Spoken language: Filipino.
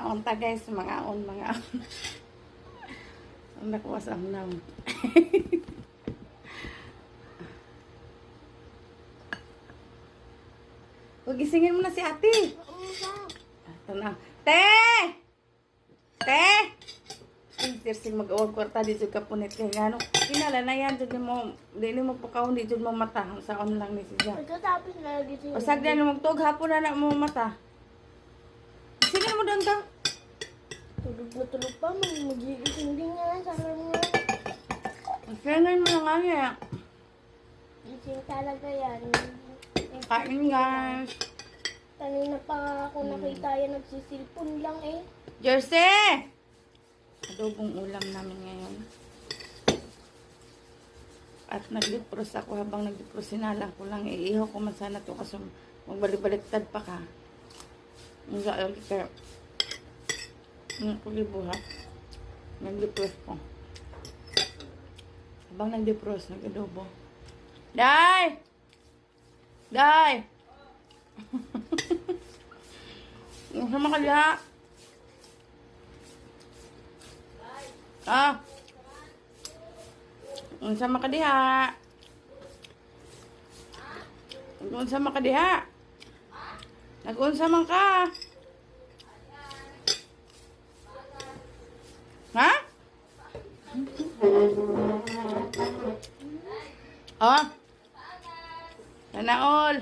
Mga unta guys, mga on. Ang nakuha sa amnaw. Huwag gisingin mo na si ate. Ito na. Te! Te! Interesting mag-awag kwarta di jud kapunit kay ngano. Kinala na yan jud mo dili mo pukaw di jud mo mata sa on lang ni siya. Pagkatapos na lagi siya. Pasag na mo tug hapon na mo mata. Sige mo doon ka. Tulog na tulog pa. Magigising din nga. Sabi mo nga. Kailan mo lang nga. Gising talaga yan. Kain guys. Kanina pa ako nakita yan. Nagsisilpon lang eh. Jersey! Adobong ulam namin ngayon. At nag-depros ako habang nag-depros sinalang ko lang. Iihaw ko man sana to kasi magbalik-baliktad pa ka. Ang gaal kaya kulibuha. Nag-depros ko. Habang nag-depros, nag-adobo. Day! Day! Yung sama kaya. Unsa man ka diha? Unsa man ka diha? Nag-unsa man ka? Ha? Oh. Sana all.